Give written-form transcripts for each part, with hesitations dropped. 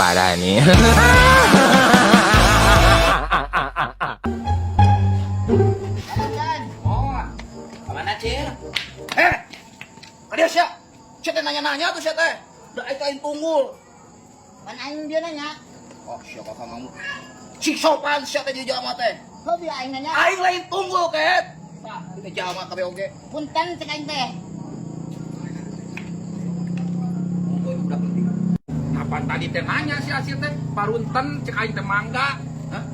parah nih. Oh, kemana Cil? Ada siapa? Siapa nanya-nanya tuh siapa? Udah aing tunggul. Kan aing dia nanya. Oh, siapa kamu? Si sopan siapa di jama teh? Lo biar aing nanya. Aing lain tunggul ket. Nah, di jama kabeh oge. Punten cek aing teh. Kapan tadi teh nanya si Asil teh parunten cek aing teh mangga. Hah?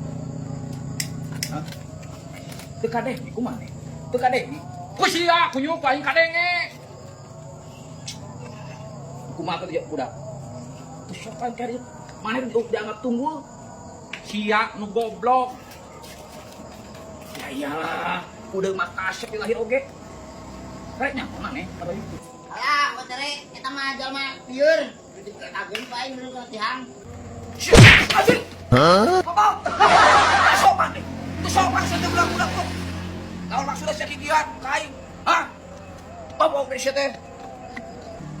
Hah? Teu kadeh di kumaha? Teu kadeh. Ku sia kunyuk aing kadenge. Kumaha teh budak? Teu sopan kari. Mana dianggap tunggul? Sia nu goblok. Ya iyalah, udah mah kasep di lahir oge. Rek nya mana pada itu. Alah, batere kita mah jalma pieur. Agen bae menurut latihan. Asil. Hah? Apa? Sopan nih. Itu sopan saja budak-budak tuh. Kalau maksudnya saya gigian, kain. Hah? Apa oge siapa teh?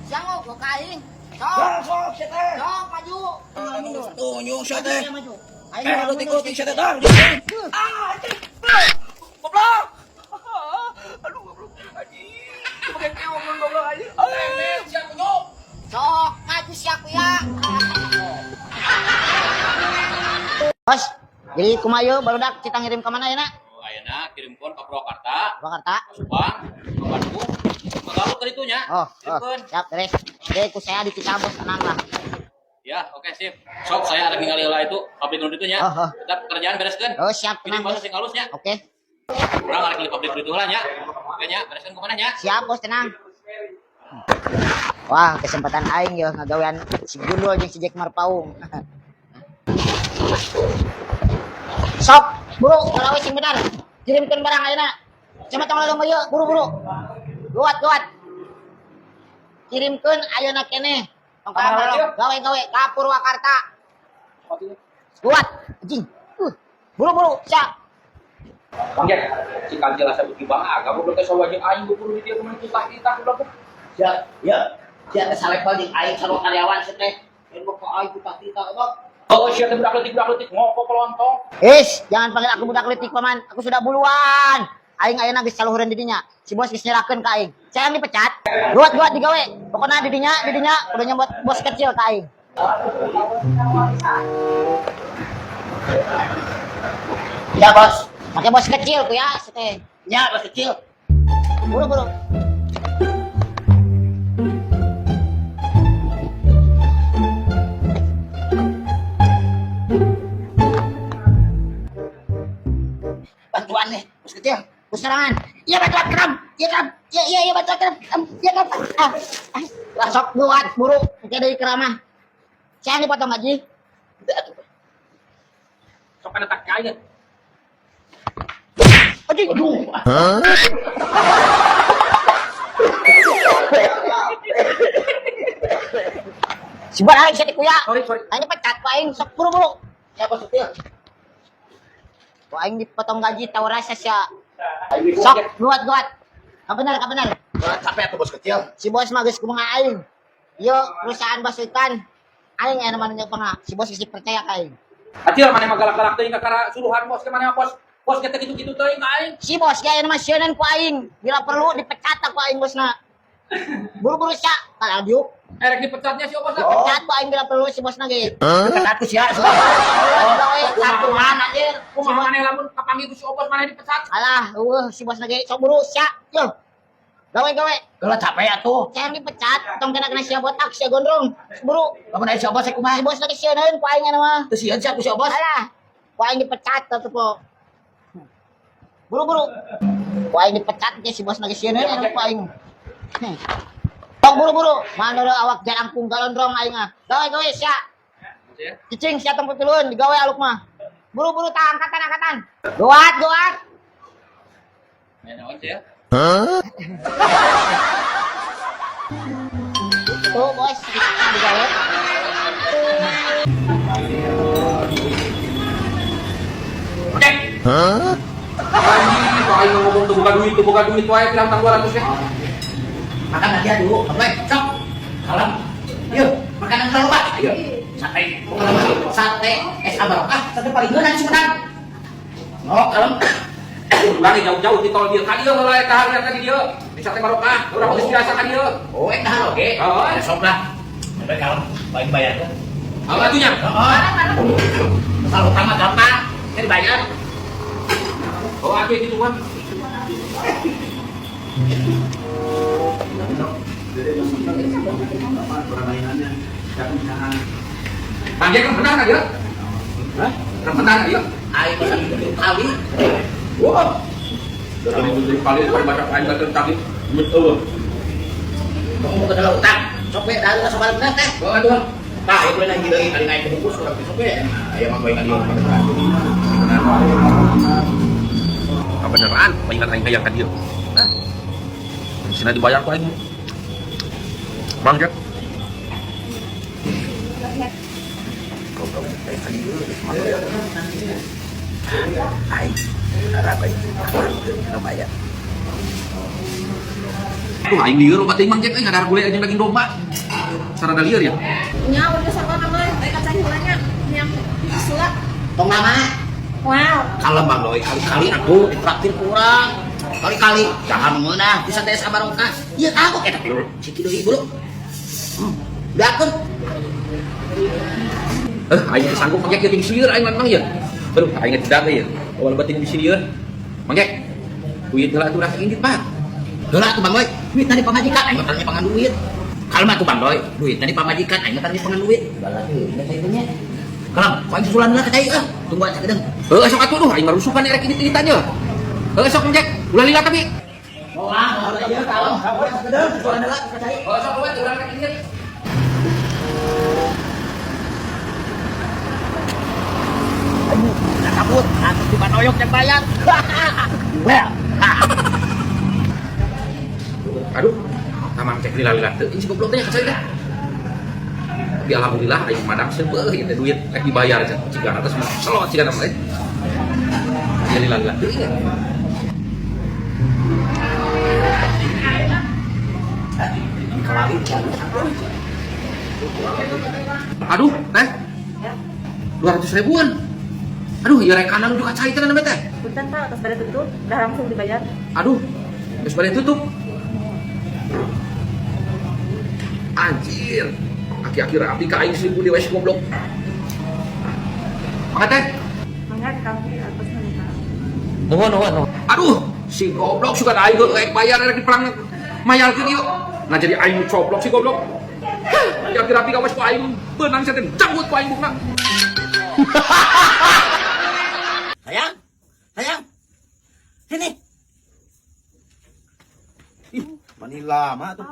Siang kok kaing. Sok siapa teh? Sok maju. Mundur. Tunjuk siapa teh? Maju. Aing Lu mundur. tikutin siapa teh? Dang. Goblok. Aduh, goblok. Anjing. Pakai keong goblok anjing. Siap nyok. Sok maju siap ya. Bos, jadi kumayo barudak kita ngirim ke mana ya nak? Oh, ayeuna kirimkeun ka Purwakarta, Purwakarta. Subang, ka Bandung. Kalau tadi itunya. Oh, Kirimkeun. siap beres. Oke, ku saya di Cicaheum tenang lah. Ya, oke sip. Sok saya ada ningali heula itu pabrik nu itunya. Oh. Kita pekerjaan bereskeun. Oh, siap Ini tenang. bahasa Bos. sing halusnya. Oke, Urang arek di pabrik itu heula nya. Oke nya, bereskeun kumaha nya? siap bos tenang. Wah, kesempatan aing ya ngagawean si Gundul jeung si Jack Marpaung. Sok, buru, ngarawe sing benar. Kirimkeun barang ayeuna. Cuma tong lalong ieu, buru-buru. Luat. Kirimkeun ayeuna keneh. Tong ka lalong, gawe-gawe ka Purwakarta. Luat, anjing. Buru-buru, siap. Panggil. Si kancil asa beuki bangga, goblok teh sawajeng aing buru di dieu kumaha kita goblok. Ya, ya. Siapa teh salepal jeung aing sarua karyawan siapa teh? Yen mau ka aing kita Bang. Oh, sia teh budak leutik ngopo kelontong. Jangan panggil aku budak letik paman. Aku sudah buluan. Aing ayeuna geus saluhureun di dinya. Si bos geus nyerahkeun ka aing. Saya yang dipecat. Luat digawe. Pokona di dinya udah nyambut bos kecil ka aing. Ya bos. Pakai bos kecil ku ya, teh. Ya, bos kecil. Buru-buru. Bantuan nih, bos kecil. Bos serangan. Iya bantuan keram. Iya bantuan keram. Iya keram. Sok buat buru. Oke dari keramah. Saya yang dipotong gaji. Sok kana tak kain. Aduh. Hah? Si buat aing saya dikuya. Sorry. Aing dipecat ku aing sok buru-buru. Ya, bos kecil. Ku aing dipotong gaji tahu rasa sia. Sok buat. Ka bener. Berat capek atuh bos kecil. Si bos mah geus kumaha aing. Ieu perusahaan bos ikan. Aing aya namanya pangna. Si bos geus dipercaya ka aing. Acil mana mah galak-galak teuing ka kara suruhan bos ke mana bos. Bos kita gitu-gitu teuing ka aing. Si bos ge aya nama sieun ku aing. Bila perlu dipecat ku aing bosna. Buru-buru sia ka radio. Erek dipecatnya si bos. Pecat ku aing bila perlu si bosna ge. Aku sia. Gawe satuan anjir. Kumaha maneh lamun kapanggih ku si bos maneh dipecat. Alah, si bosna ge sok buru sia. Yo. Gawe. Kalau capek atuh. Saya dipecat, tong kena sia botak, sia gondrong. Buru. Lamun aya si bos kumaha? Si bos lagi sieun ku aing mah. Teu sieun sia ku si bos. Alah, ku aing dipecat atuh po. Buru-buru. Ku aing dipecat ge si bos lagi sieun ku aing. Tong buru-buru, maneureun awak jarangkung galondrong aing ah. Gawe sia. Cicing sia tong putulun digawe aluk mah. Buru-buru tah angkatan. Goat. Ya naon sih ya? Hah? Tuh bos, digawe. Hah? Anjing, kok aing ngomong tuh buka duit wae bilang tang 200 ya. Makan aja dulu. Apa? Sok. Kalem. Yuk, makanan kalau Pak. Ayo. Sampai Ay, sate, es barokah, sate paling geunan Sumedang. Oh, kalem. Lari jauh-jauh di tol dia ka dieu heula eta hareureun tadi dieu. Di Sate Barokah, urang geus biasa ka dieu. Oh, eta oge. Heeh. Sok lah. Sampai kalem, paling bayar kan. Apa atunya? Kalau utama gampang, kan dibayar. Oh, atuh itu mah. Panggil kan benar dia? Hah? Benar dia? Ayo pesan kali. Wah. Dari menteri kali banyak aing batur tadi. Betul. Kamu ke dalam utang. Sok we dalu ka sabar bener teh. Oh, aduh. Tah, ieu beunang deui kali naik ke bungkus urang teh sok we. Aya mah goeng adieu beneran. Kebenaran, ingat aing hayang ka dieu. Hah? Sina dibayar ku aing. Bang, Jack. Aduh, aing lieur obat teuing Mang Jack, ngadar gulai aja daging domba. Sarada lieur ya? Nya udah sama nama mereka cari hulanya yang sulap. Tong nama. Wow. Kalem Bang Doi, kali-kali aku ditraktir kurang. Kali-kali jangan meunah di Sate es barokah. Ieu aku eta pilu ciki deui bulu. Dakeun. Aing teh sanggup Mang Jack jeung sieur aing memang ya. Aduh, aing tidak ya. Awal batin di sini ya. Mang Jack. Duit heula atuh rasa indit, Pak. Heula tuh Bang Doi, duit tadi pamajikan aing tadi pangan duit. Kalem atuh Bang Doi, duit tadi pamajikan aing tadi pangan duit. Balas deui nya saeunya. Kalem, poin susulan heula ka cai tunggu aja gedeung. Sok atuh duh aing marusukan rek indit-inditannya. Sok Mang Jack, ulah lila tapi. Oh, ieu kalem, gedeung susulan heula ka cai. Sok we ulah rek indit. Udah kabut, aku di Panoyok yang bayar. Well. Aduh, tamang cek lila-lila teu si goblok teh kasih dah. Tapi alhamdulillah aing madang seubeuh ieu teh duit rek dibayar cenah. Ciga atas mah selot ciga mah. Ieu lila-lila teu ya. Aduh, teh. 200 ribuan. Aduh, ya rek kanan juga cai teh namanya teh. Punten Pak, atas pada tutup, udah langsung dibayar. Aduh, geus bade tutup. Anjir. Aki-aki rapi ka aing 1000 di wes goblok. Maka teh. Mangga kamu atas nanti. Nuhun. Aduh, si goblok suka aing rek bayar rek diperang mayalkeun ieu. Nah jadi aing coblok si goblok. Aki-aki rapi ka wes ku aing beunang saten janggut ku aing bukna. Sayang. Sini. Manila mah tuh.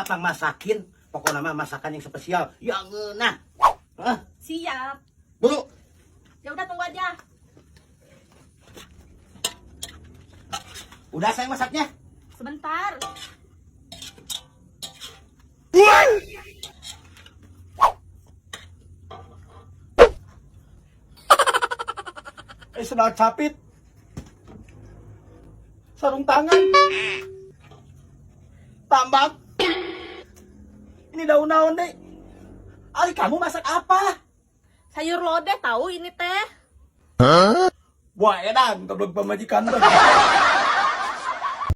Pang masakin. Pokoknya mah masakan yang spesial. Yang ngeunah. Siap. Dulu. Ya udah tunggu aja. Udah sayang masaknya. Sebentar. Sedot capit. Sarung tangan. Tambak. Ini daun-daun deh. Ali kamu masak apa? Sayur lodeh tahu ini teh. Wah edan, goblok pemajikan tuh.